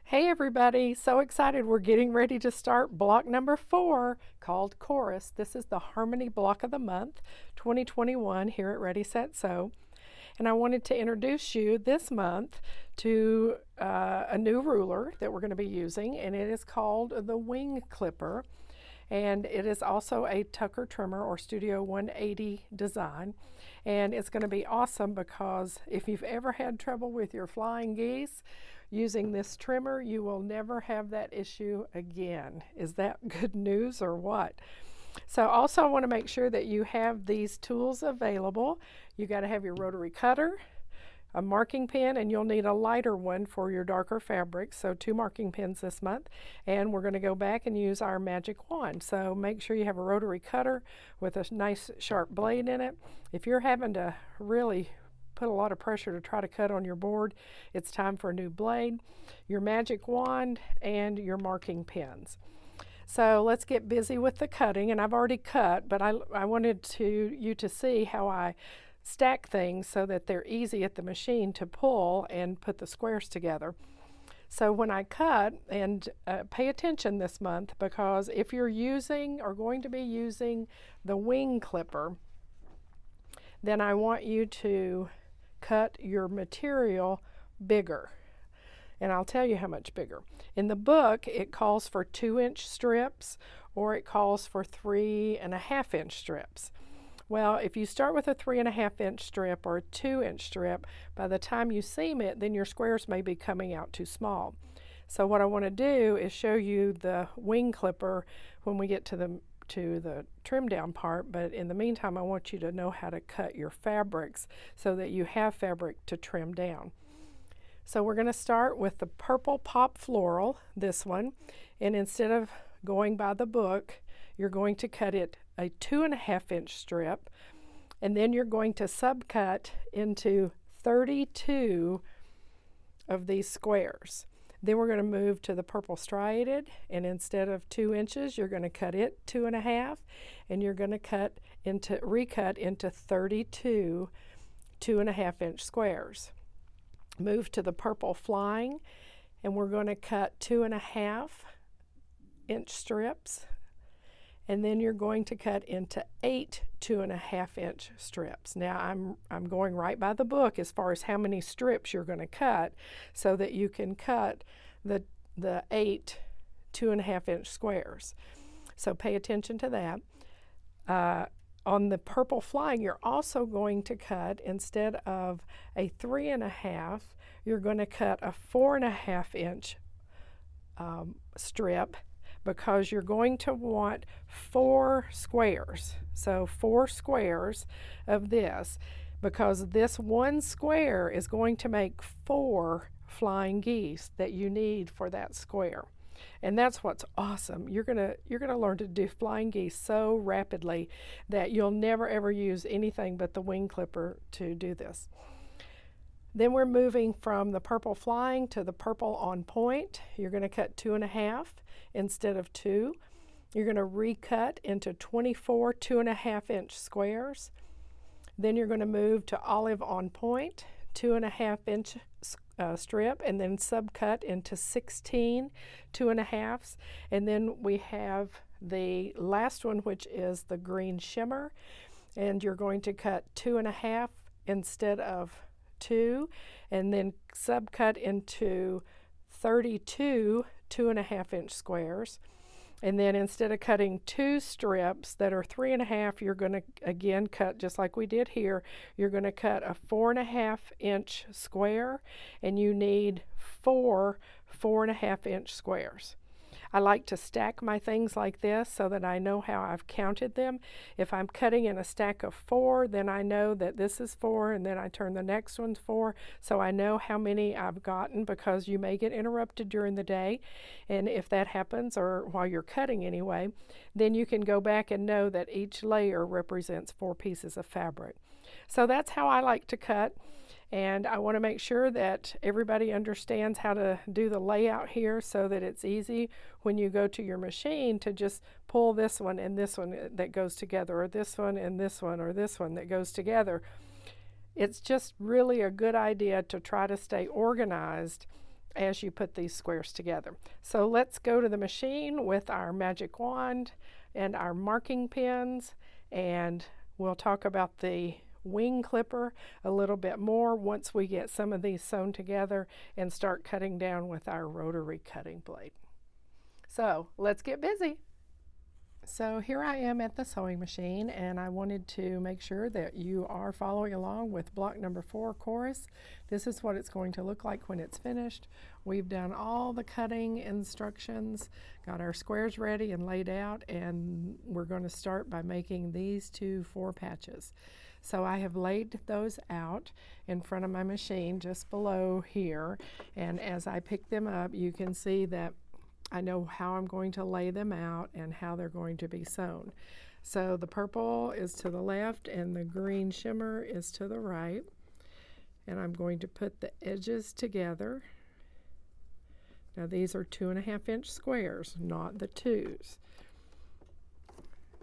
Hey everybody, so excited. We're getting ready to start block number 4 called Chorus. This is the Harmony block of the month 2021 here at Ready Set Sew. And I wanted to introduce you this month to a new ruler that we're going to be using, and it is called the Wing Clipper. And it is also a Tucker trimmer or Studio 180 design. And it's going to be awesome because if you've ever had trouble with your flying geese using this trimmer, you will never have that issue again. Is that good news or what? So also I want to make sure that you have these tools available. You got to have your rotary cutter, a marking pen, and you'll need a lighter one for your darker fabrics. So 2 marking pens this month, and we're going to go back and use our magic wand. So make sure you have a rotary cutter with a nice sharp blade in it. If you're having to really put a lot of pressure to try to cut on your board, it's time for a new blade, your magic wand, and your marking pens. So let's get busy with the cutting, and I've already cut, but I wanted you to see how I stack things so that they're easy at the machine to pull and put the squares together. So when I cut, and pay attention this month, because if you're using or going to be using the wing clipper, then I want you to cut your material bigger. And I'll tell you how much bigger. In the book, it calls for 2-inch strips, or it calls for 3.5-inch strips. Well, if you start with a 3.5-inch strip or a 2-inch strip, by the time you seam it, then your squares may be coming out too small. So what I want to do is show you the wing clipper when we get to the trim down part, but in the meantime I want you to know how to cut your fabrics so that you have fabric to trim down. So we're going to start with the purple pop floral, this one, and instead of going by the book, you're going to cut it a 2.5-inch strip, and then you're going to subcut into 32 of these squares. Then we're going to move to the purple striated, and instead of 2 inches, you're going to cut it 2.5, and you're going to recut into 32 2.5-inch squares. Move to the purple flying, and we're going to cut 2.5-inch strips, and then you're going to cut into 8 2.5-inch strips. Now I'm going right by the book as far as how many strips you're going to cut so that you can cut the 8 2.5-inch squares. So pay attention to that. On the purple flying, you're also going to cut, instead of a 3.5, you're going to cut a 4.5-inch strip, because you're going to want 4 squares. So 4 squares of this, because this one square is going to make 4 flying geese that you need for that square. And that's what's awesome. You're gonna learn to do flying geese so rapidly that you'll never ever use anything but the wing clipper to do this. Then we're moving from the purple flying to the purple on point. You're going to cut 2.5 instead of 2. You're going to recut into 24 2.5-inch squares. Then you're going to move to olive on point, 2.5-inch strip, and then subcut into 16 2.5s. And then we have the last one, which is the green shimmer, and you're going to cut 2.5 instead of 2, and then subcut into 32 2.5-inch squares. And then instead of cutting 2 strips that are 3.5, you're going to again cut just like we did here. You're going to cut a 4.5-inch square, and you need 4 4.5-inch squares. I like to stack my things like this so that I know how I've counted them. If I'm cutting in a stack of 4, then I know that this is 4, and then I turn the next one's 4, so I know how many I've gotten, because you may get interrupted during the day, and if that happens, or while you're cutting anyway, then you can go back and know that each layer represents 4 pieces of fabric. So that's how I like to cut. And I want to make sure that everybody understands how to do the layout here so that it's easy when you go to your machine to just pull this one and this one that goes together, or this one and this one, or this one that goes together. It's just really a good idea to try to stay organized as you put these squares together. So let's go to the machine with our magic wand and our marking pens, and we'll talk about the wing clipper a little bit more once we get some of these sewn together and start cutting down with our rotary cutting blade. So let's get busy. So here I am at the sewing machine, and I wanted to make sure that you are following along with block number 4 chorus. This is what it's going to look like when it's finished. We've done all the cutting instructions, got our squares ready and laid out, and we're going to start by making these 2 4 patches. So I have laid those out in front of my machine just below here, and as I pick them up, you can see that I know how I'm going to lay them out and how they're going to be sewn. So the purple is to the left and the green shimmer is to the right. And I'm going to put the edges together. Now these are 2.5 inch squares, not the 2s.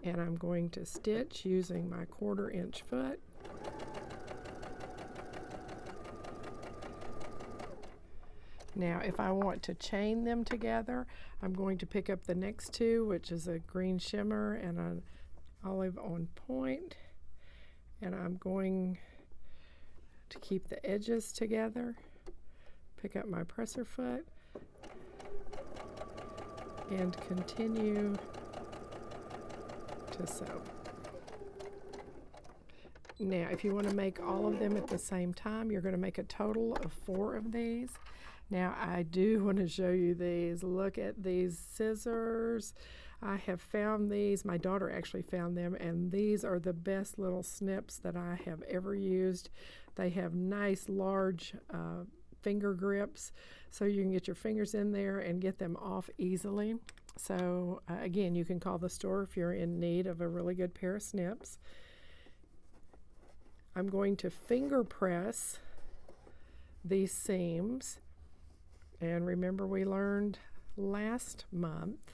And I'm going to stitch using my 1/4 inch foot. Now, if I want to chain them together, I'm going to pick up the next 2, which is a green shimmer and an olive on point, and I'm going to keep the edges together, pick up my presser foot, and continue to sew. Now, if you want to make all of them at the same time, you're going to make a total of 4 of these. Now, I do want to show you these. Look at these scissors. I have found these. My daughter actually found them, and these are the best little snips that I have ever used. They have nice, large finger grips, so you can get your fingers in there and get them off easily. So, again, you can call the store if you're in need of a really good pair of snips. I'm going to finger press these seams. And remember, we learned last month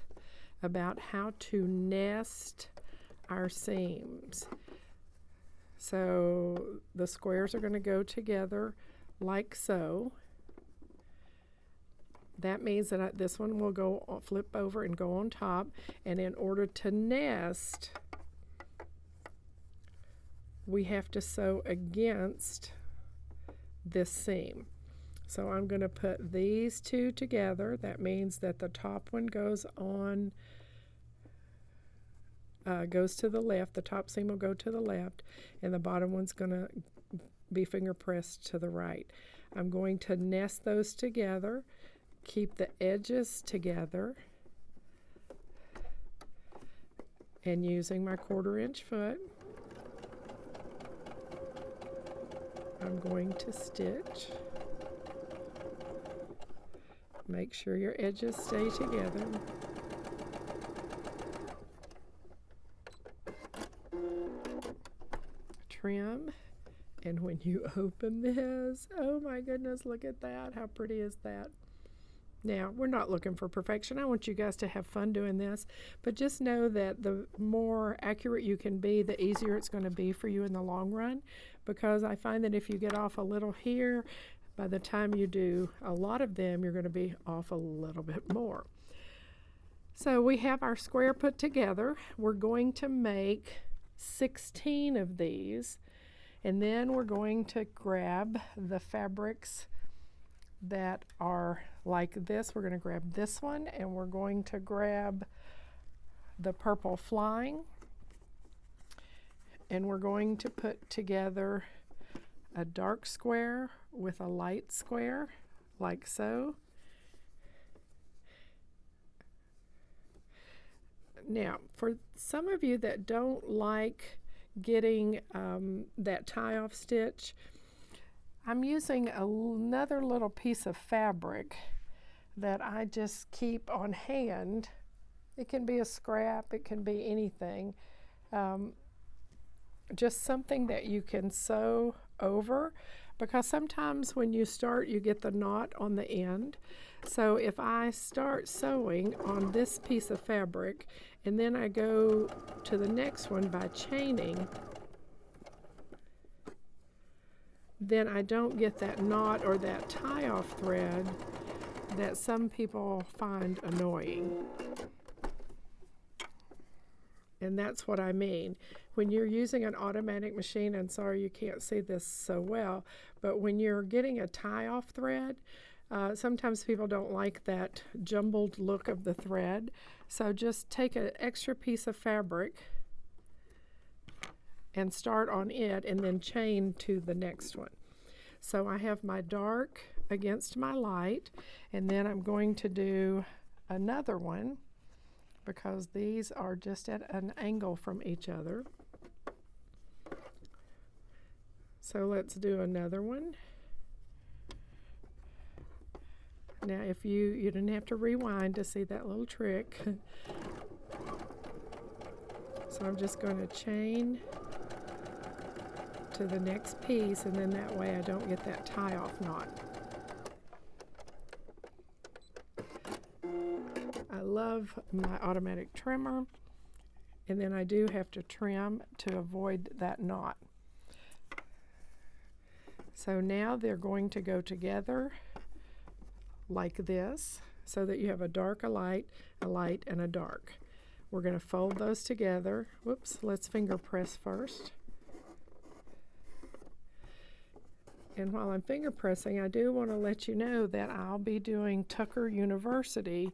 about how to nest our seams. So the squares are going to go together like so. That means that this one will go flip over and go on top. And in order to nest, we have to sew against this seam. So I'm going to put these 2 together. That means that the top one goes on, goes to the left. The top seam will go to the left, and the bottom one's going to be finger pressed to the right. I'm going to nest those together, keep the edges together, and using my 1/4 inch foot, I'm going to stitch. Make sure your edges stay together. Trim, and when you open this, oh my goodness, look at that. How pretty is that? Now, we're not looking for perfection. I want you guys to have fun doing this, but just know that the more accurate you can be, the easier it's going to be for you in the long run, because I find that if you get off a little here, by the time you do a lot of them, you're going to be off a little bit more. So we have our square put together. We're going to make 16 of these, and then we're going to grab the fabrics that are like this. We're going to grab this one, and we're going to grab the purple flying, and we're going to put together a dark square with a light square, like so. Now, for some of you that don't like getting that tie-off stitch, I'm using another little piece of fabric that I just keep on hand. It can be a scrap, it can be anything. Just something that you can sew over, because sometimes when you start, you get the knot on the end. So if I start sewing on this piece of fabric and then I go to the next one by chaining, then I don't get that knot or that tie-off thread that some people find annoying. And that's what I mean. When you're using an automatic machine, and sorry you can't see this so well, but when you're getting a tie-off thread, sometimes people don't like that jumbled look of the thread. So just take an extra piece of fabric and start on it and then chain to the next one. So I have my dark against my light, and then I'm going to do another one because these are just at an angle from each other. So let's do another one. Now if you didn't have to rewind to see that little trick. So I'm just going to chain to the next piece, and then that way I don't get that tie-off knot. I love my automatic trimmer, and then I do have to trim to avoid that knot. So now they're going to go together like this, so that you have a dark, a light, and a dark. We're going to fold those together. Whoops, let's finger press first. And while I'm finger pressing, I do want to let you know that I'll be doing Tucker University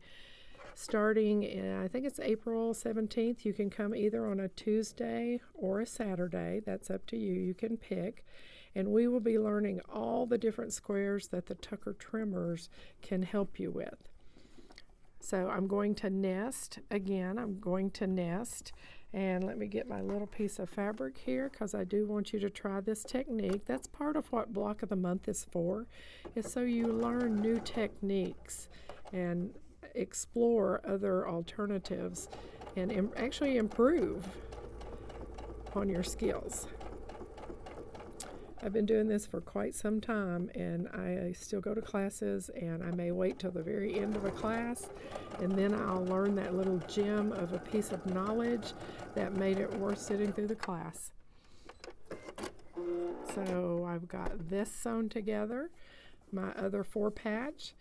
starting in, I think it's April 17th. You can come either on a Tuesday or a Saturday. That's up to you. You can pick. And we will be learning all the different squares that the Tucker trimmers can help you with. So I'm going to nest. Again, I'm going to nest. And let me get my little piece of fabric here, because I do want you to try this technique. That's part of what Block of the Month is for, is so you learn new techniques and explore other alternatives and actually improve on your skills. I've been doing this for quite some time, and I still go to classes, and I may wait till the very end of a class, and then I'll learn that little gem of a piece of knowledge that made it worth sitting through the class. So I've got this sewn together, my other 4-patch.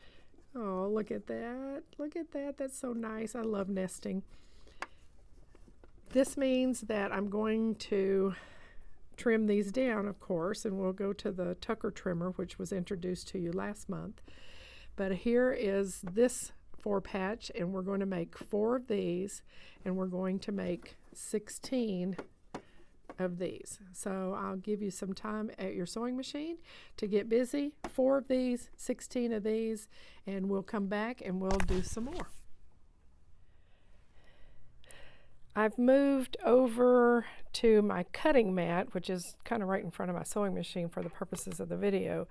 Oh, look at that. Look at that. That's so nice. I love nesting. This means that I'm going to trim these down, of course, and we'll go to the Tucker trimmer, which was introduced to you last month. But here is this 4-patch, and we're going to make 4 of these, and we're going to make 16 of these. So I'll give you some time at your sewing machine to get busy. 4 of these, 16 of these, and we'll come back and we'll do some more. I've moved over to my cutting mat, which is kind of right in front of my sewing machine for the purposes of the video.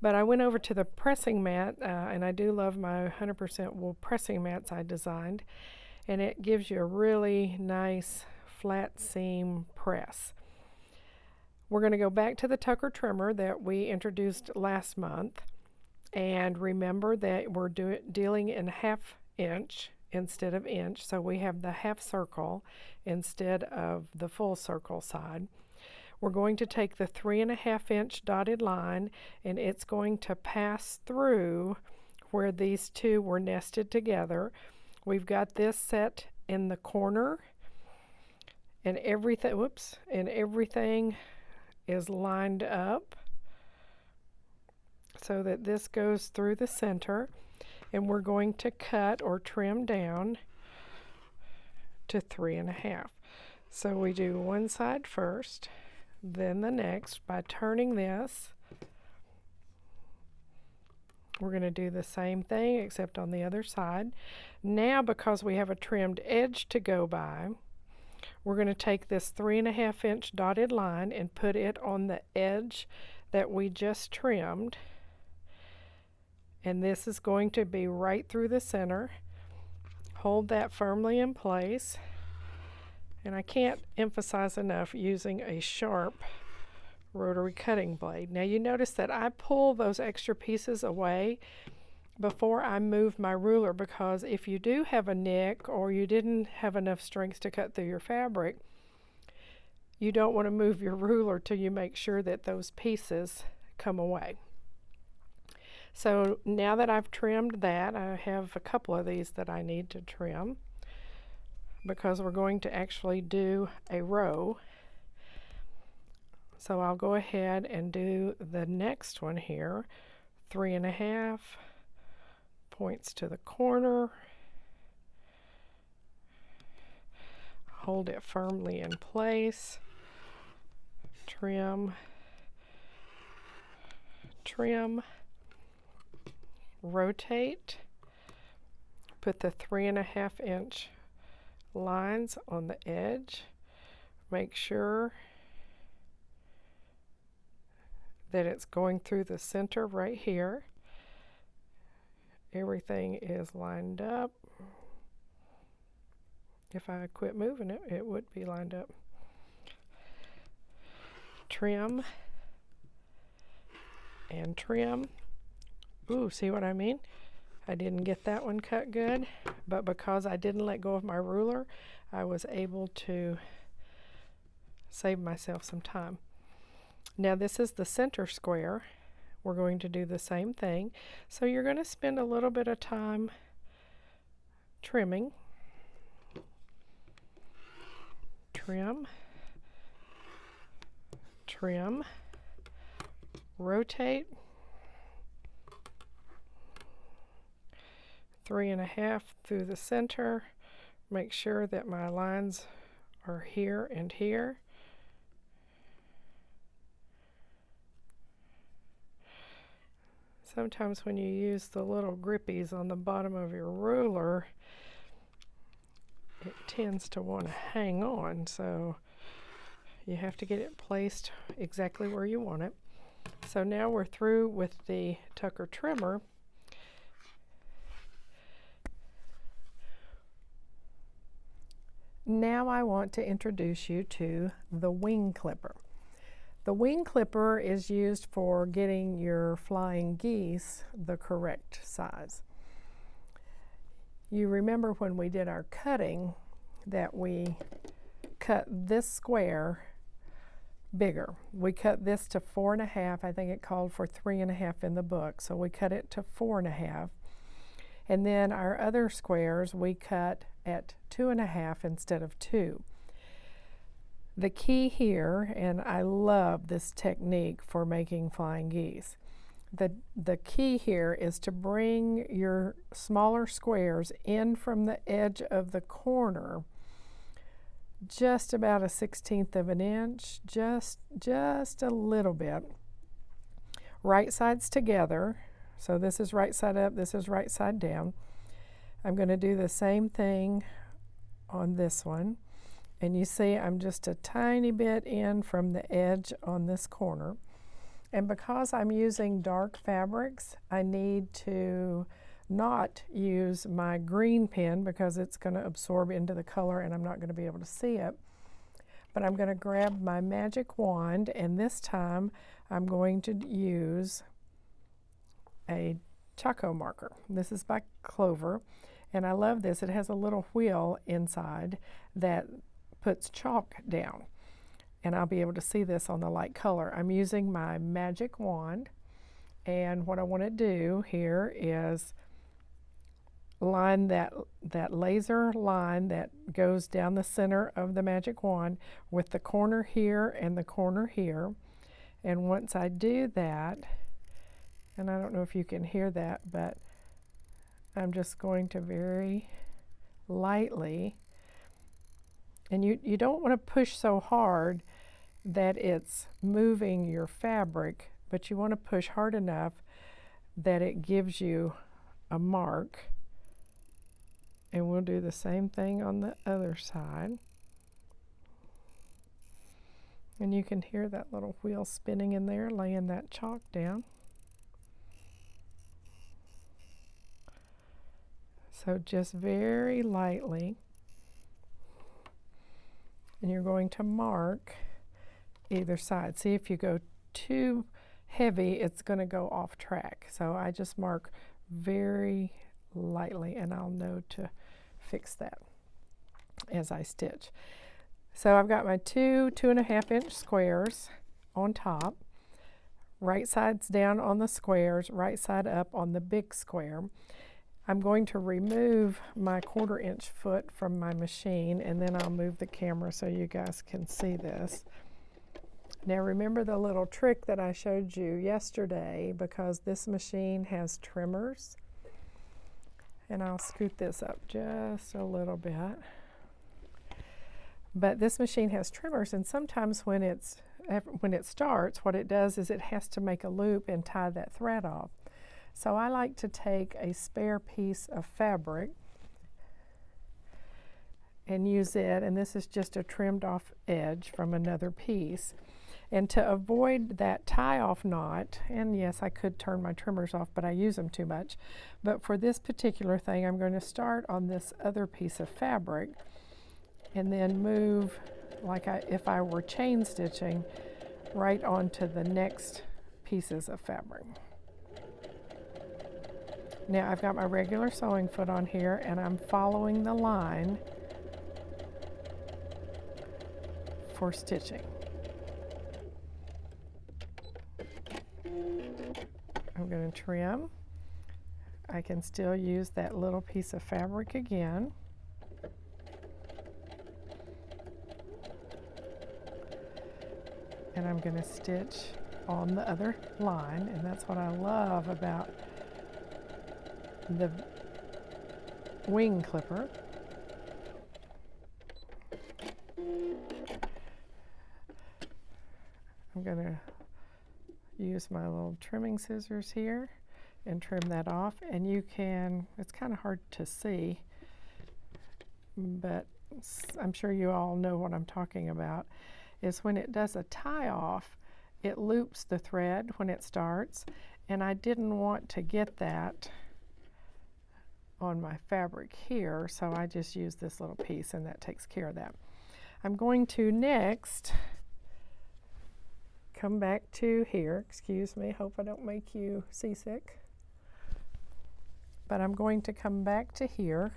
But I went over to the pressing mat, and I do love my 100% wool pressing mats I designed. And it gives you a really nice flat seam press. We're going to go back to the Tucker trimmer that we introduced last month. And remember that we're dealing in 1/2 inch instead of inch, so we have the half circle instead of the full circle side. We're going to take the 3.5 inch dotted line, and it's going to pass through where these two were nested together. We've got this set in the corner, and everything is lined up so that this goes through the center. And we're going to cut or trim down to 3.5. So we do one side first, then the next. By turning this, we're going to do the same thing except on the other side. Now, because we have a trimmed edge to go by, we're going to take this 3.5 inch dotted line and put it on the edge that we just trimmed. And this is going to be right through the center. Hold that firmly in place. And I can't emphasize enough using a sharp rotary cutting blade. Now you notice that I pull those extra pieces away before I move my ruler, because if you do have a nick or you didn't have enough strength to cut through your fabric, you don't want to move your ruler till you make sure that those pieces come away. So now that I've trimmed that, I have a couple of these that I need to trim because we're going to actually do a row. So I'll go ahead and do the next one here. 3.5 points to the corner. Hold it firmly in place. Trim, trim, rotate. Put the 3.5 inch lines on the edge. Make sure that it's going through the center right here. Everything is lined up. If I quit moving it, it would be lined up. Trim and trim. Ooh, see what I mean? I didn't get that one cut good, but because I didn't let go of my ruler, I was able to save myself some time. Now this is the center square. We're going to do the same thing. So you're going to spend a little bit of time trimming. Trim, trim, rotate, 3.5 through the center. Make sure that my lines are here and here. Sometimes when you use the little grippies on the bottom of your ruler, it tends to want to hang on, so you have to get it placed exactly where you want it. So now we're through with the Tucker trimmer. Now I want to introduce you to the wing clipper. The wing clipper is used for getting your flying geese the correct size. You remember when we did our cutting that we cut this square bigger. We cut this to 4.5. I think it called for 3.5 in the book, so we cut it to 4.5. And then our other squares we cut at 2.5 instead of 2. The key here, and I love this technique for making flying geese, the key here is to bring your smaller squares in from the edge of the corner just about a 1/16 of an inch, just a little bit. Right sides together, so this is right side up, this is right side down. I'm going to do the same thing on this one. And you see I'm just a tiny bit in from the edge on this corner. And because I'm using dark fabrics, I need to not use my green pen because it's going to absorb into the color and I'm not going to be able to see it. But I'm going to grab my magic wand, and this time I'm going to use a Choco marker. This is by Clover, and I love this. It has a little wheel inside that puts chalk down, and I'll be able to see this on the light color. I'm using my magic wand, and what I want to do here is line that laser line that goes down the center of the magic wand with the corner here and the corner here. And once I do that, and I don't know if you can hear that, but I'm just going to very lightly, and you don't want to push so hard that it's moving your fabric, but you want to push hard enough that it gives you a mark. And we'll do the same thing on the other side. And you can hear that little wheel spinning in there, laying that chalk down. So just very lightly. And you're going to mark either side. See, if you go too heavy, it's going to go off track. So I just mark very lightly, and I'll know to fix that as I stitch. So I've got my two 2.5 inch squares on top. right side's down on the squares, right side up on the big square. I'm going to remove my 1/4 inch foot from my machine, and then I'll move the camera so you guys can see this. Now remember the little trick that I showed you yesterday, because this machine has trimmers, and I'll scoot this up just a little bit. But this machine has trimmers, and sometimes when it starts, what it does is it has to make a loop and tie that thread off. So I like to take a spare piece of fabric and use it, and this is just a trimmed off edge from another piece. And to avoid that tie-off knot, and yes, I could turn my trimmers off, but I use them too much. But for this particular thing, I'm going to start on this other piece of fabric and then move, like if I were chain stitching, right onto the next pieces of fabric. Now I've got my regular sewing foot on here, and I'm following the line for stitching. I'm going to trim. I can still use that little piece of fabric again. And I'm going to stitch on the other line, and that's what I love about the wing clipper. I'm going to use my little trimming scissors here and trim that off, and you can, it's kind of hard to see, but I'm sure you all know what I'm talking about, is when it does a tie off, it loops the thread when it starts, and I didn't want to get that on my fabric here, so I just use this little piece, and that takes care of that. I'm going to next come back to here, excuse me, hope I don't make you seasick, but I'm going to come back to here,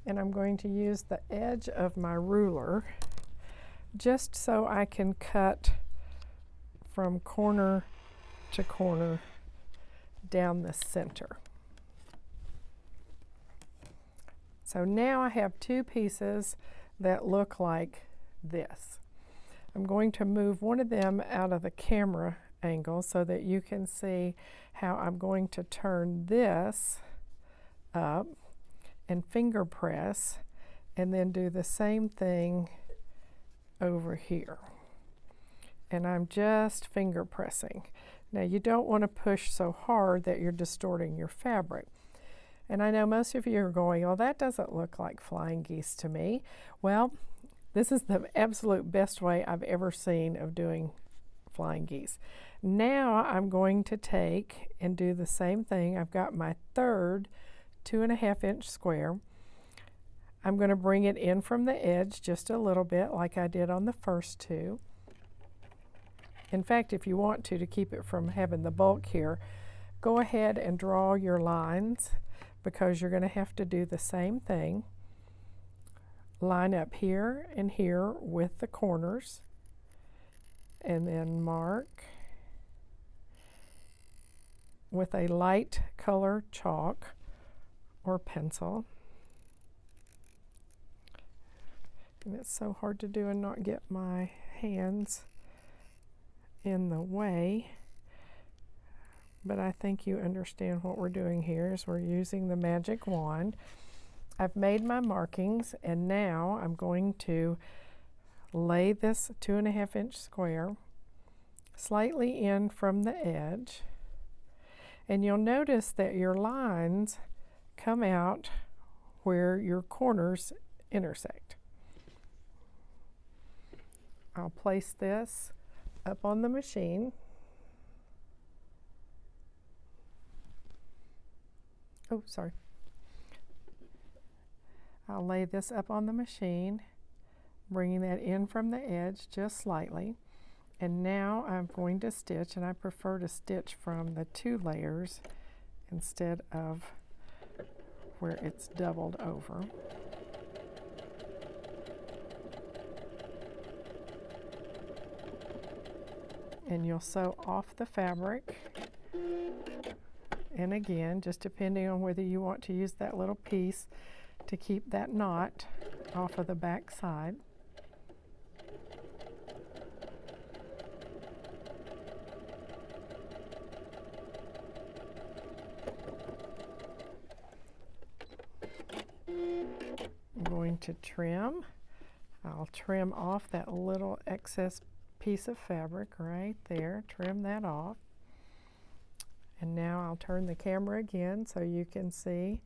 and I'm going to use the edge of my ruler just so I can cut from corner to corner down the center. So now I have two pieces that look like this. I'm going to move one of them out of the camera angle so that you can see how I'm going to turn this up and finger press, and then do the same thing over here. And I'm just finger pressing. Now you don't want to push so hard that you're distorting your fabric. And I know most of you are going, oh, that doesn't look like flying geese to me. Well, this is the absolute best way I've ever seen of doing flying geese. Now I'm going to take and do the same thing. I've got my third 2.5 inch square. I'm going to bring it in from the edge just a little bit like I did on the first two. In fact, if you want to keep it from having the bulk here, go ahead and draw your lines, because you're going to have to do the same thing. Line up here and here with the corners, and then mark with a light color chalk or pencil. And it's so hard to do and not get my hands in the way, but I think you understand what we're doing here is we're using the magic wand. I've made my markings, and now I'm going to lay this 2.5 inch square slightly in from the edge, and you'll notice that your lines come out where your corners intersect. I'll place this up on the machine. Oh, sorry. I'll lay this up on the machine, bringing that in from the edge just slightly. And now I'm going to stitch, and I prefer to stitch from the 2 layers instead of where it's doubled over. and you'll sew off the fabric. And again, just depending on whether you want to use that little piece to keep that knot off of the back side. I'm going to trim. I'll trim off that little excess piece of fabric right there, trim that off. And now I'll turn the camera again so you can see.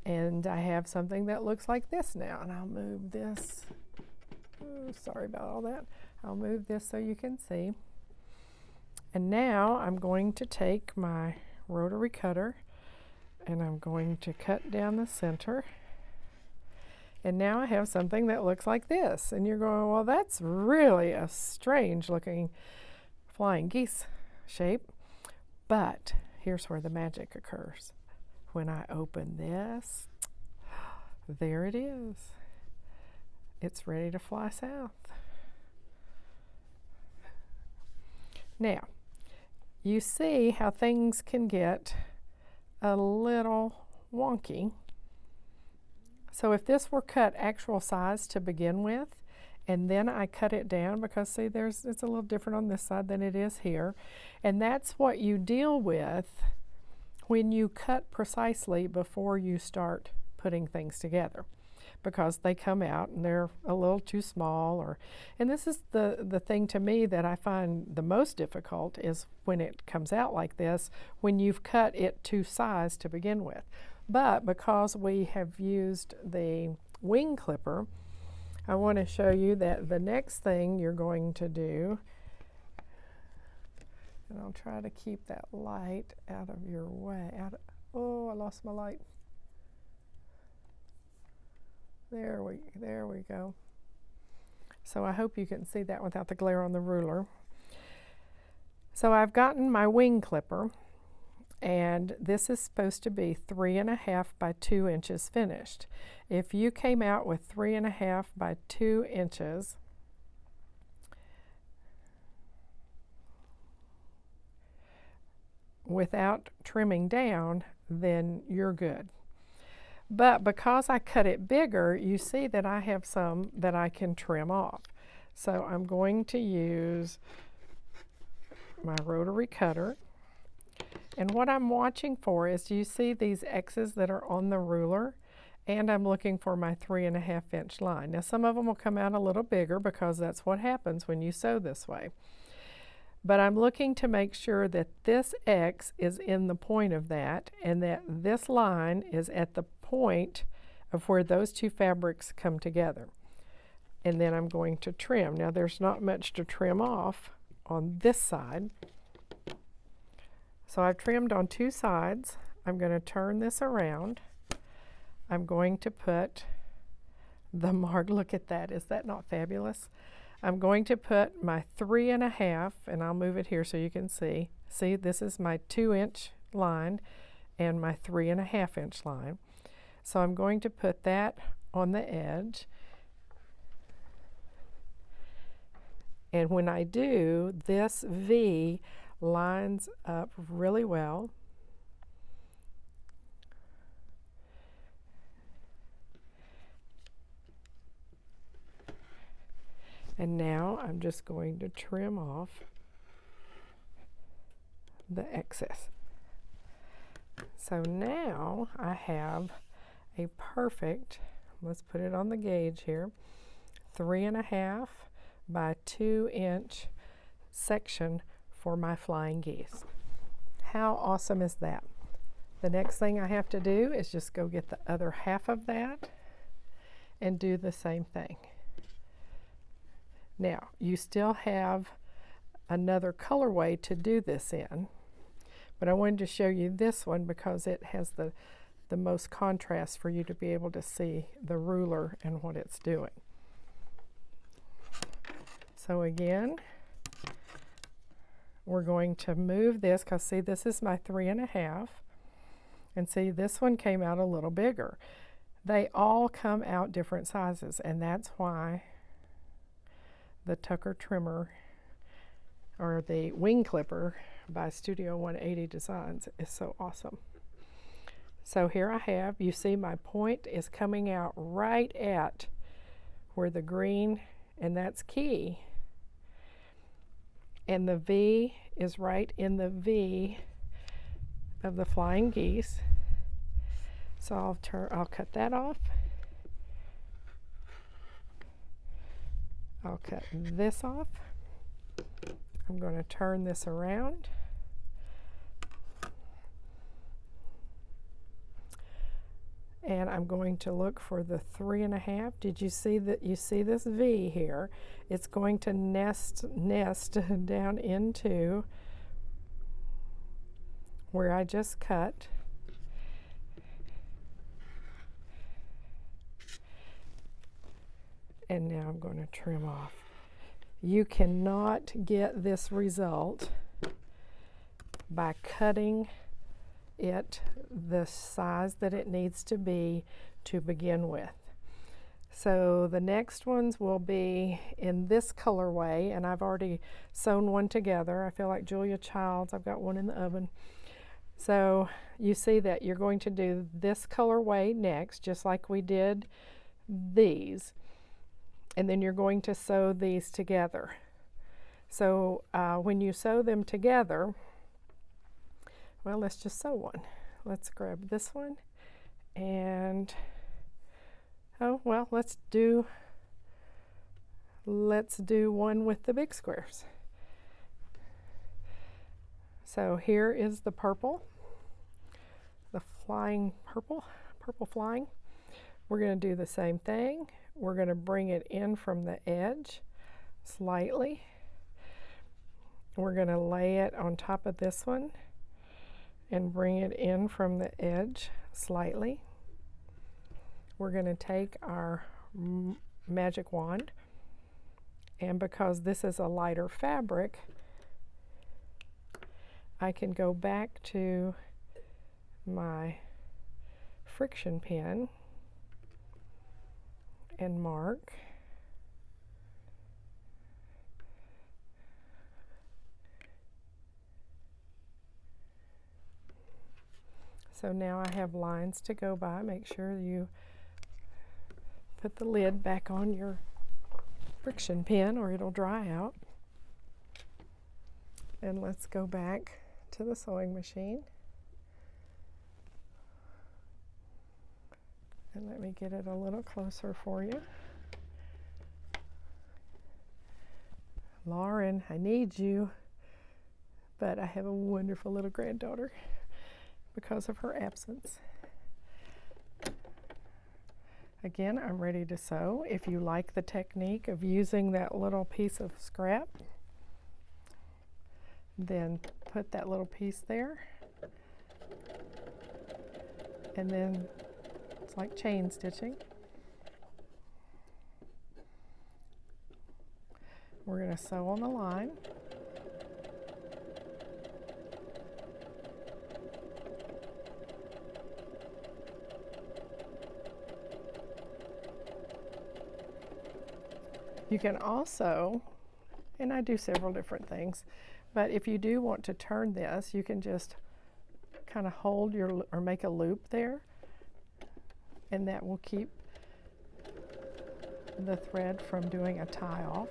And I have something that looks like this now, and I'll move this. Oh, sorry about all that. I'll move this so you can see. And now I'm going to take my rotary cutter and I'm going to cut down the center. And now I have something that looks like this. And you're going, well, that's really a strange looking flying geese shape. But here's where the magic occurs. When I open this, there it is. It's ready to fly south. Now, you see how things can get a little wonky. So if this were cut actual size to begin with, and then I cut it down, because see, it's a little different on this side than it is here. And that's what you deal with when you cut precisely before you start putting things together, because they come out and they're a little too small. And this is the thing to me that I find the most difficult, is when it comes out like this, when you've cut it to size to begin with. But because we have used the wing clipper, I want to show you that the next thing you're going to do, and I'll try to keep that light out of your way. Oh, I lost my light. There we go. So I hope you can see that without the glare on the ruler. So I've gotten my wing clipper, and this is supposed to be 3.5 by 2 inches finished. If you came out with 3.5 by 2 inches, without trimming down, then you're good. But because I cut it bigger, you see that I have some that I can trim off. So I'm going to use my rotary cutter. And what I'm watching for is, do you see these X's that are on the ruler? And I'm looking for my 3.5 inch line. Now some of them will come out a little bigger, because that's what happens when you sew this way. But I'm looking to make sure that this X is in the point of that, and that this line is at the point of where those two fabrics come together. And then I'm going to trim. Now there's not much to trim off on this side. So I've trimmed on two sides. I'm going to turn this around. I'm going to put the mark. Look at that. Is that not fabulous? I'm going to put my 3.5, and I'll move it here so you can see. See, this is my 2 inch line and my 3.5 inch line. So I'm going to put that on the edge. And when I do, this V lines up really well. And now I'm just going to trim off the excess. So now I have a perfect, let's put it on the gauge here, 3.5 by 2 inch section for my flying geese. How awesome is that? The next thing I have to do is just go get the other half of that and do the same thing. Now, you still have another colorway to do this in, but I wanted to show you this one because it has the most contrast for you to be able to see the ruler and what it's doing. So again, we're going to move this, because see, this is my 3.5, and see, this one came out a little bigger. They all come out different sizes, and that's why the Tucker trimmer, or the wing clipper by Studio 180 Designs, is so awesome. So here I have, you see my point is coming out right at where the green, and that's key. And the V is right in the V of the flying geese. So I'll cut that off. I'll cut this off. I'm going to turn this around. And I'm going to look for the 3.5. Did you see that? You see this V here? It's going to nest down into where I just cut. And now I'm going to trim off. You cannot get this result by cutting it the size that it needs to be to begin with. So the next ones will be in this colorway, and I've already sewn one together. I feel like Julia Childs. I've got one in the oven. So you see that you're going to do this colorway next, just like we did these. And then you're going to sew these together. So when you sew them together, well, let's just sew one. Let's grab this one, and oh well, let's do one with the big squares. So here is the purple, the flying purple flying. We're going to do the same thing. We're going to bring it in from the edge slightly. We're going to lay it on top of this one and bring it in from the edge slightly. We're going to take our magic wand, and because this is a lighter fabric, I can go back to my friction pin and mark. So now I have lines to go by. Make sure you put the lid back on your friction pin or it'll dry out. And let's go back to the sewing machine. And let me get it a little closer for you. Lauren, I need you, but I have a wonderful little granddaughter because of her absence. Again, I'm ready to sew. If you like the technique of using that little piece of scrap, then put that little piece there, and then it's like chain stitching. We're going to sew on the line. You can also, and I do several different things, but if you do want to turn this, you can just kind of hold your, or make a loop there, and that will keep the thread from doing a tie off.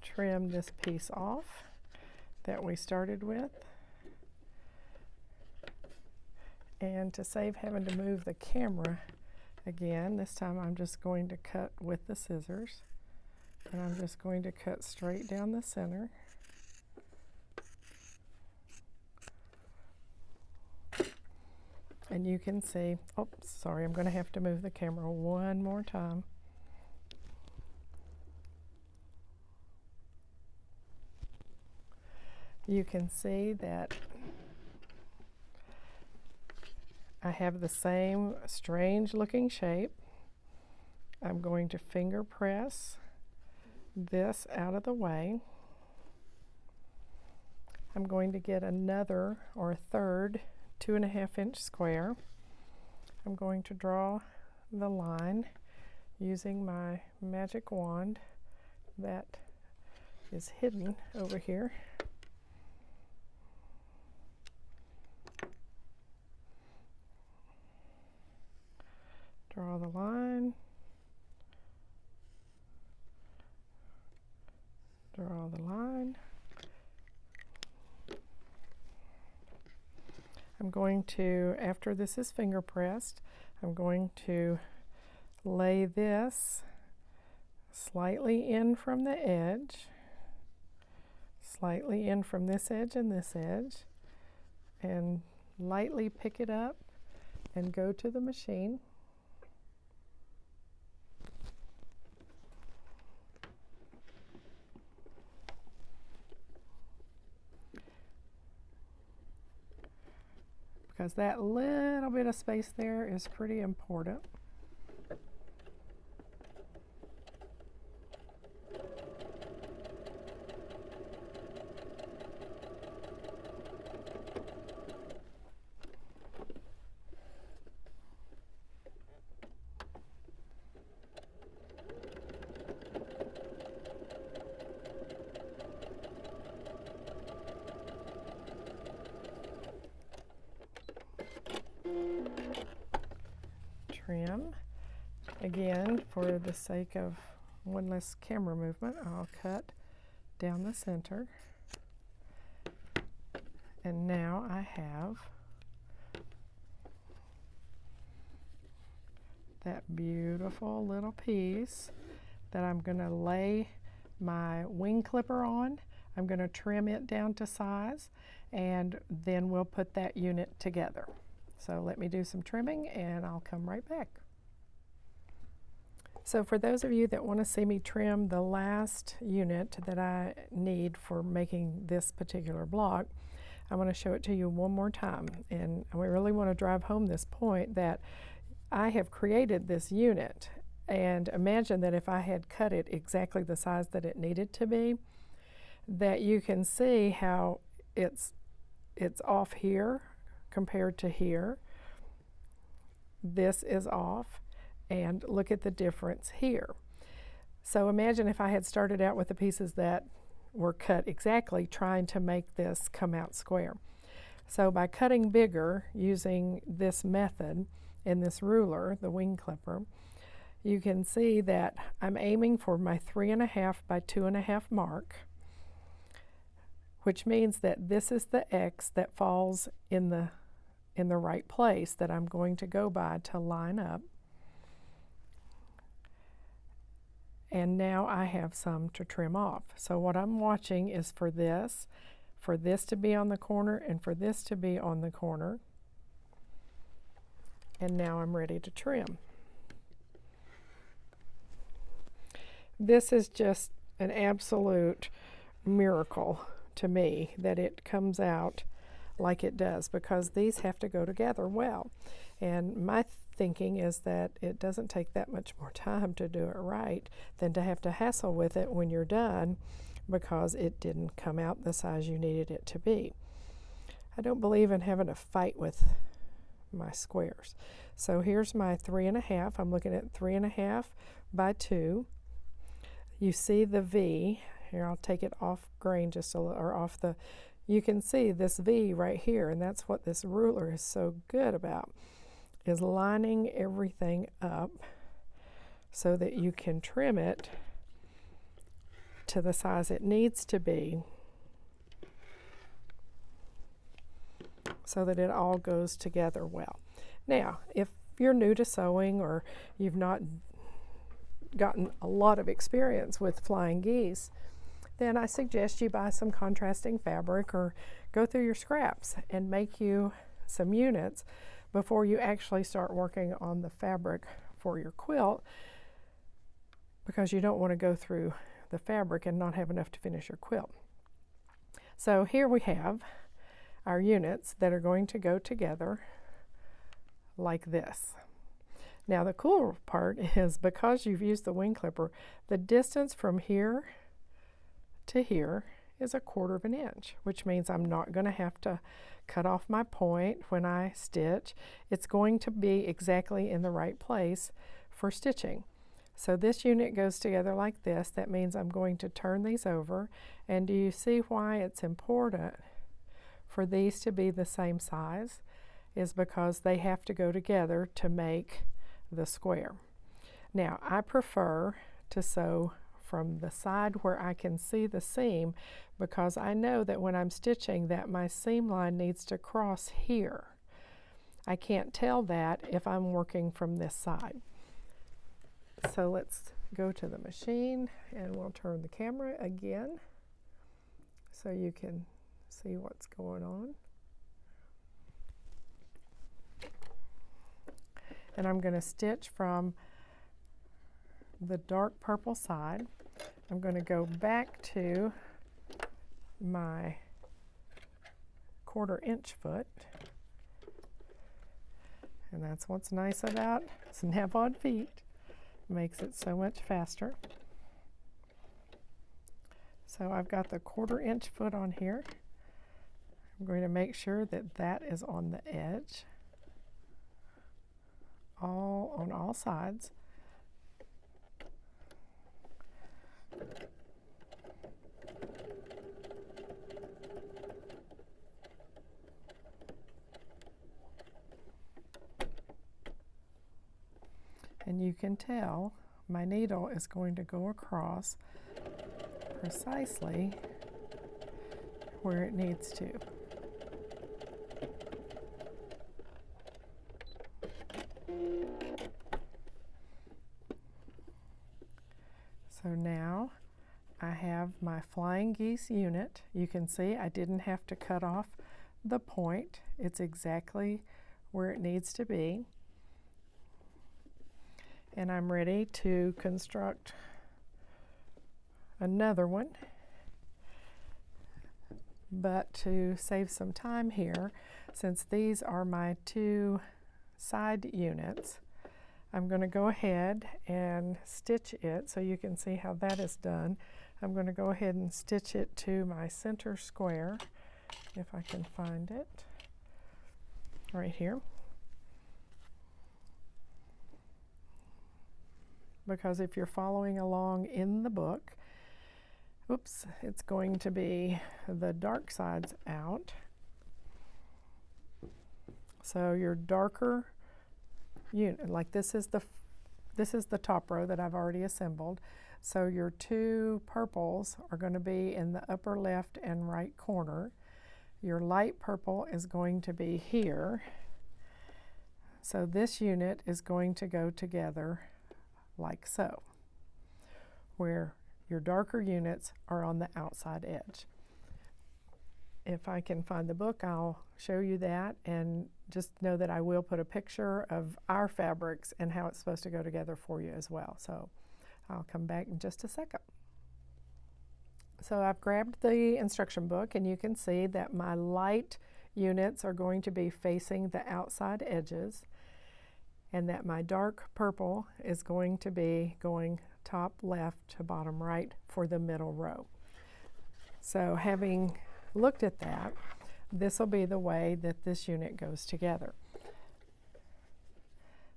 Trim this piece off that we started with. And to save having to move the camera again, this time I'm just going to cut with the scissors. And I'm just going to cut straight down the center. And you can see, oops, sorry, I'm going to have to move the camera one more time. You can see that I have the same strange looking shape, I'm going to finger press this out of the way. I'm going to get another or a third 2.5-inch square. I'm going to draw the line using my magic wand that is hidden over here. Draw the line. Draw the line. I'm going to, after this is finger pressed, I'm going to lay this slightly in from the edge, slightly in from this edge and this edge, and lightly pick it up and go to the machine. Because that little bit of space there is pretty important. Trim. Again, for the sake of one less camera movement, I'll cut down the center. And now I have that beautiful little piece that I'm going to lay my wing clipper on. I'm going to trim it down to size, and then we'll put that unit together. So let me do some trimming and I'll come right back. So for those of you that want to see me trim the last unit that I need for making this particular block, I want to show it to you one more time. And we really want to drive home this point that I have created this unit, and imagine that if I had cut it exactly the size that it needed to be, that you can see how it's off here compared to here. This is off, and look at the difference here. So imagine if I had started out with the pieces that were cut exactly, trying to make this come out square. So by cutting bigger using this method and this ruler, the wing clipper, you can see that I'm aiming for my 3.5 by 2.5 mark, which means that this is the X that falls in the right place that I'm going to go by to line up. And now I have some to trim off. So what I'm watching is for this to be on the corner and for this to be on the corner. And now I'm ready to trim. This is just an absolute miracle to me that it comes out like it does, because these have to go together well. And my thinking is that it doesn't take that much more time to do it right than to have to hassle with it when you're done because it didn't come out the size you needed it to be. I don't believe in having to fight with my squares. So here's my 3.5. I'm looking at 3.5 by 2. You see the V. Here, I'll take it off grain just a little, or off the, you can see this V right here, and that's what this ruler is so good about, is lining everything up so that you can trim it to the size it needs to be so that it all goes together well. Now, if you're new to sewing or you've not gotten a lot of experience with flying geese, then I suggest you buy some contrasting fabric or go through your scraps and make you some units before you actually start working on the fabric for your quilt, because you don't want to go through the fabric and not have enough to finish your quilt. So here we have our units that are going to go together like this. Now the cool part is because you've used the wing clipper, the distance from here to here is 1/4 of an inch, which means I'm not going to have to cut off my point when I stitch. It's going to be exactly in the right place for stitching. So this unit goes together like this. That means I'm going to turn these over. And do you see why it's important for these to be the same size? Is because they have to go together to make the square. Now I prefer to sew from the side where I can see the seam, because I know that when I'm stitching that my seam line needs to cross here. I can't tell that if I'm working from this side. So let's go to the machine and we'll turn the camera again so you can see what's going on. And I'm going to stitch from the dark purple side. I'm going to go back to my 1/4 inch foot. And that's what's nice about snap-on feet. Makes it so much faster. So I've got the 1/4 inch foot on here. I'm going to make sure that that is on the edge, on all sides. And you can tell my needle is going to go across precisely where it needs to. So now I have my flying geese unit. You can see I didn't have to cut off the point. It's exactly where it needs to be. And I'm ready to construct another one. But to save some time here, since these are my 2 side units, I'm going to go ahead and stitch it so you can see how that is done. I'm going to go ahead and stitch it to my center square, if I can find it, right here. Because if you're following along in the book, oops, it's going to be the dark sides out. So your darker unit, like this is the top row that I've already assembled. So your 2 purples are going to be in the upper left and right corner. Your light purple is going to be here. So this unit is going to go together like so, where your darker units are on the outside edge. If I can find the book, I'll show you that, and just know that I will put a picture of our fabrics and how it's supposed to go together for you as well. So I'll come back in just a second. So I've grabbed the instruction book, and you can see that my light units are going to be facing the outside edges, and that my dark purple is going to be going top left to bottom right for the middle row. So having looked at that, this will be the way that this unit goes together.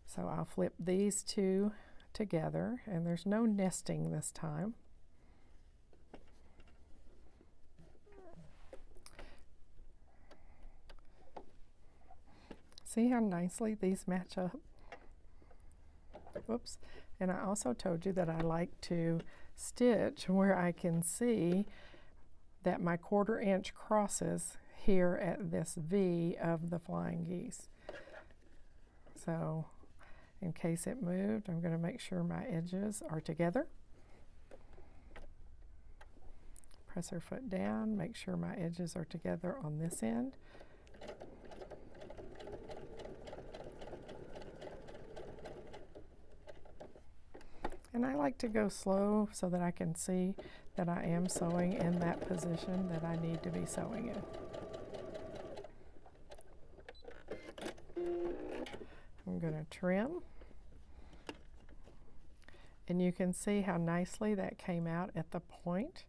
So I'll flip these 2 together, and there's no nesting this time. See how nicely these match up? Whoops. And I also told you that I like to stitch where I can see that my 1/4 inch crosses here at this V of the flying geese. So in case it moved, I'm going to make sure my edges are together. Press her foot down, make sure my edges are together on this end. And I like to go slow so that I can see that I am sewing in that position that I need to be sewing in. I'm going to trim And you can see how nicely that came out at the point.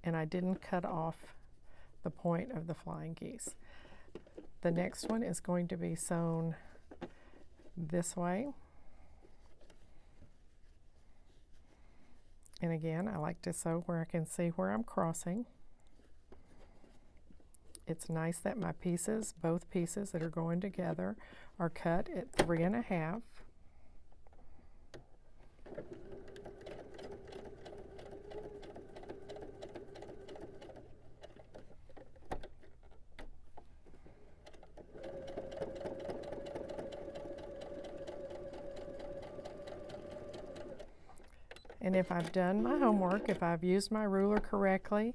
And I didn't cut off the point of the flying geese. The next one is going to be sewn this way. And again, I like to sew where I can see where I'm crossing. It's nice that my pieces, both pieces that are going together, are cut at 3.5. And if I've done my homework, if I've used my ruler correctly,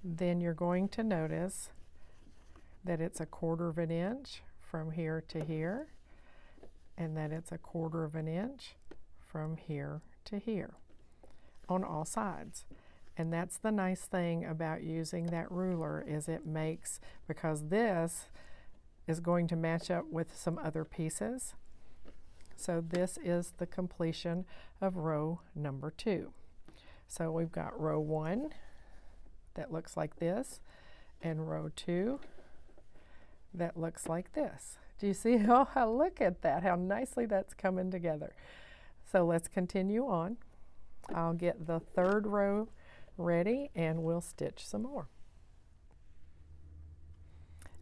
then you're going to notice that it's 1/4 inch from here to here, and that it's 1/4 inch from here to here on all sides. And that's the nice thing about using that ruler, is it makes, because this is going to match up with some other pieces. So this is the completion of row number 2. So we've got row 1 that looks like this, and row 2 that looks like this. Do you see? Oh, look at that, how nicely that's coming together. So let's continue on. I'll get the 3rd row ready and we'll stitch some more.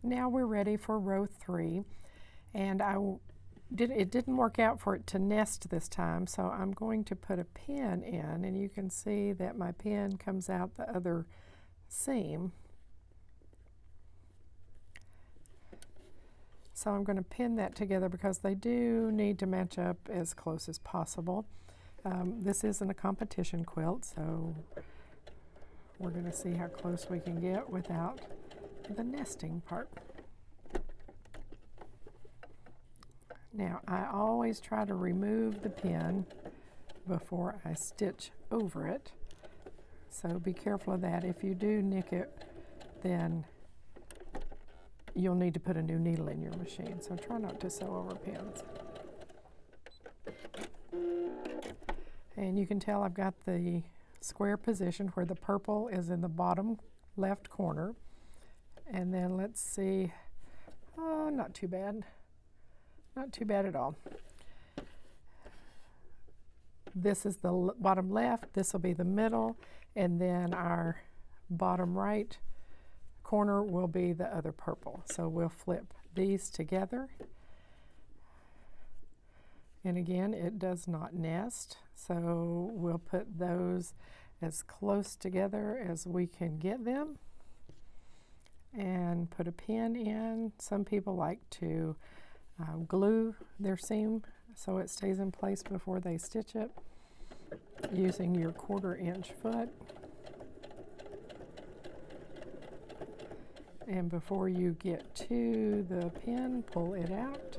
Now we're ready for row 3, and it didn't work out for it to nest this time, so I'm going to put a pin in, and you can see that my pin comes out the other seam. So I'm going to pin that together because they do need to match up as close as possible. This isn't a competition quilt, so we're going to see how close we can get without the nesting part. Now, I always try to remove the pin before I stitch over it, so be careful of that. If you do nick it, then you'll need to put a new needle in your machine, so try not to sew over pins. And you can tell I've got the square position where the purple is in the bottom left corner. And then let's see, oh, not too bad. Not too bad at all. This is the bottom left, this will be the middle, and then our bottom right corner will be the other purple. So we'll flip these together. And again, it does not nest, so we'll put those as close together as we can get them and put a pin in. Some people like to glue their seam so it stays in place before they stitch it using your 1/4 inch foot. And before you get to the pin, pull it out.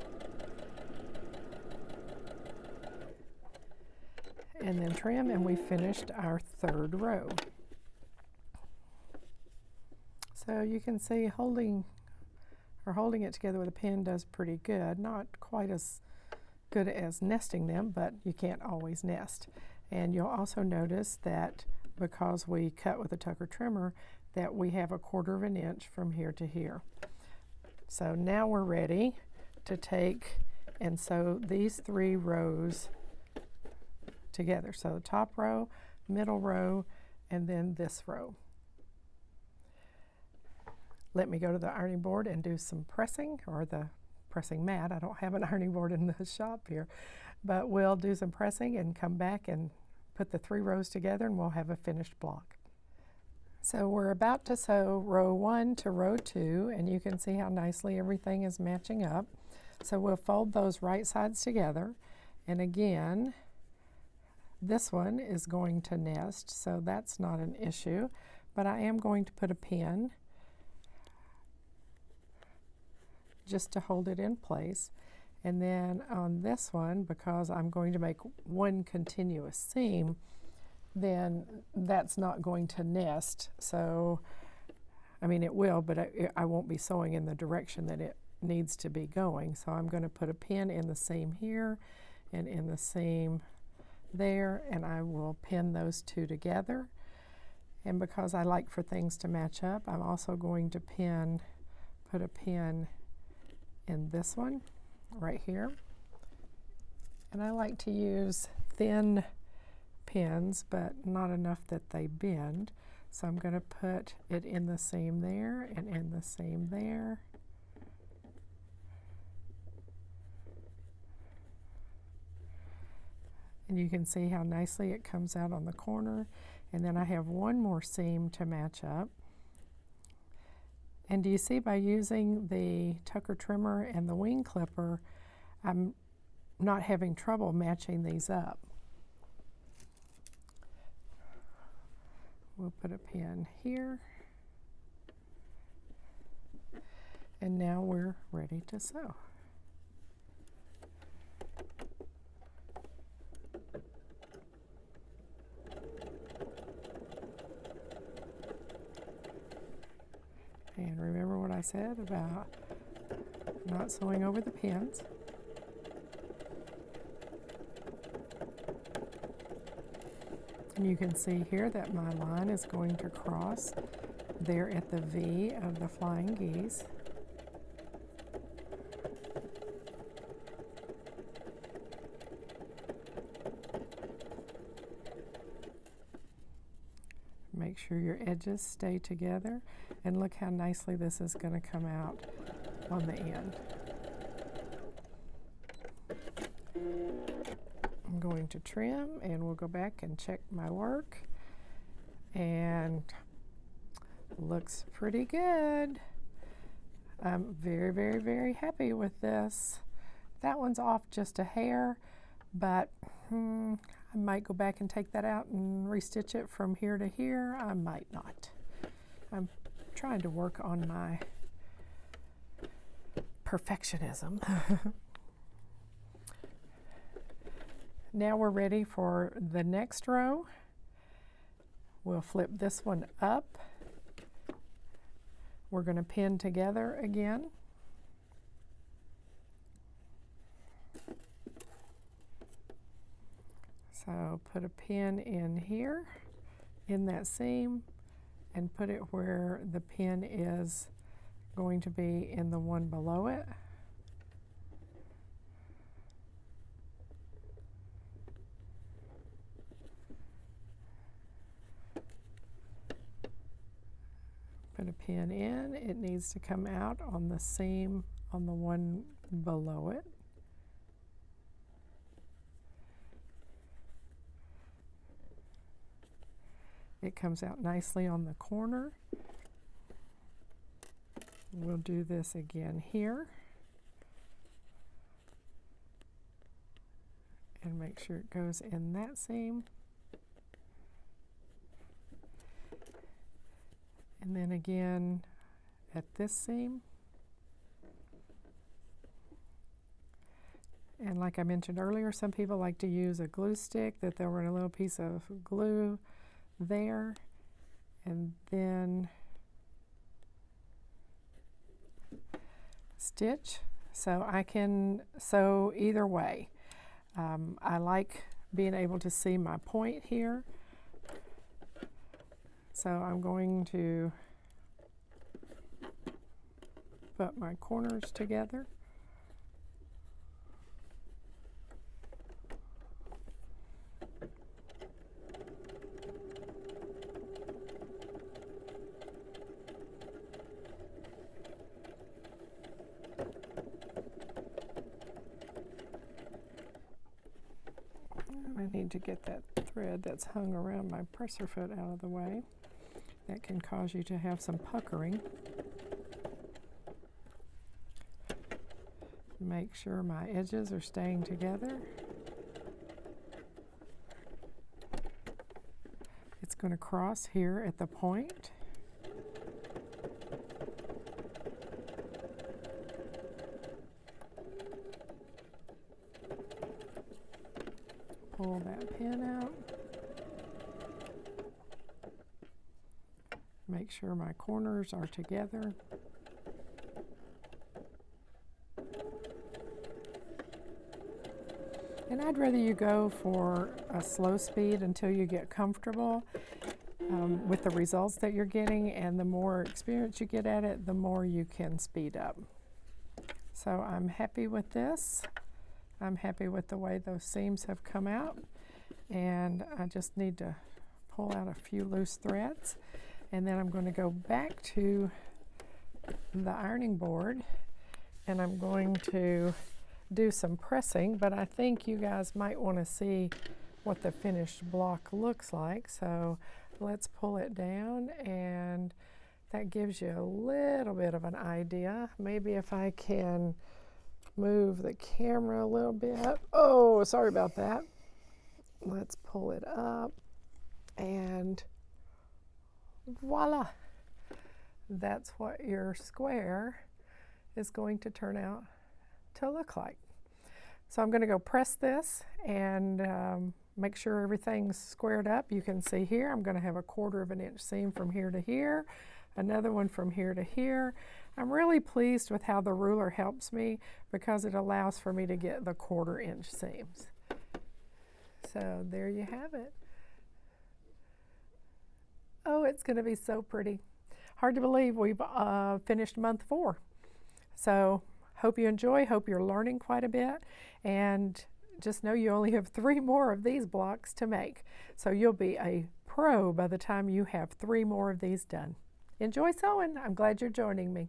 And then trim, and we finished our 3rd row. So you can see holding it together with a pin does pretty good. Not quite as good as nesting them, but you can't always nest. And you'll also notice that because we cut with a tucker trimmer, that we have 1/4 inch from here to here. So now we're ready to take and sew these 3 rows together. So the top row, middle row, and then this row. Let me go to the ironing board and do some pressing, or the pressing mat. I don't have an ironing board in the shop here, but we'll do some pressing and come back and put the 3 rows together, and we'll have a finished block. So we're about to sew row 1 to row 2, and you can see how nicely everything is matching up. So we'll fold those right sides together, and again, this one is going to nest, so that's not an issue, but I am going to put a pin just to hold it in place. And then on this one, because I'm going to make one continuous seam, then that's not going to nest. So, I mean, it will, but I won't be sewing in the direction that it needs to be going. So I'm going to put a pin in the seam here and in the seam there, and I will pin those two together. And because I like for things to match up, I'm also going to put a pin in this one right here. And I like to use thin pins, but not enough that they bend. So I'm going to put it in the seam there and in the seam there. And you can see how nicely it comes out on the corner. And then I have one more seam to match up. And do you see, by using the tucker trimmer and the wing clipper, I'm not having trouble matching these up. We'll put a pin here. And now we're ready to sew. And remember what I said about not sewing over the pins. And you can see here that my line is going to cross there at the V of the flying geese. Make sure your edges stay together, and look how nicely this is going to come out on the end. I'm going to trim, and we'll go back and check my work, and looks pretty good. I'm very, very, very happy with this. That one's off just a hair, but I might go back and take that out and restitch it from here to here. I might not. I'm trying to work on my perfectionism. Now we're ready for the next row. We'll flip this one up. We're going to pin together again. So put a pin in here, in that seam, and put it where the pin is going to be in the one below it. Put a pin in. It needs to come out on the seam on the one below it. It comes out nicely on the corner. We'll do this again here. And make sure it goes in that seam. And then again at this seam. And like I mentioned earlier, some people like to use a glue stick, that they'll run a little piece of glue there, and then stitch. So I can sew either way. I like being able to see my point here. So I'm going to put my corners together. I need to get that thread that's hung around my presser foot out of the way. That can cause you to have some puckering. Make sure my edges are staying together. It's going to cross here at the point. Pull that pin out. Make sure my corners are together. And I'd rather you go for a slow speed until you get comfortable with the results that you're getting, and the more experience you get at it, the more you can speed up. So I'm happy with this. I'm happy with the way those seams have come out, and I just need to pull out a few loose threads, and then I'm going to go back to the ironing board and I'm going to do some pressing, but I think you guys might want to see what the finished block looks like. So let's pull it down, and that gives you a little bit of an idea. Maybe if I can move the camera a little bit. Oh, sorry about that. Let's pull it up, and voila. That's what your square is going to turn out to look like. So I'm going to go press this and make sure everything's squared up. You can see here I'm going to have a 1/4 of an inch seam from here to here, another one from here to here. I'm really pleased with how the ruler helps me because it allows for me to get the 1/4 inch seams. So there you have it. Oh, it's going to be so pretty. Hard to believe we've finished month 4. So hope you enjoy, hope you're learning quite a bit, and just know you only have 3 more of these blocks to make. So you'll be a pro by the time you have 3 more of these done. Enjoy sewing. I'm glad you're joining me.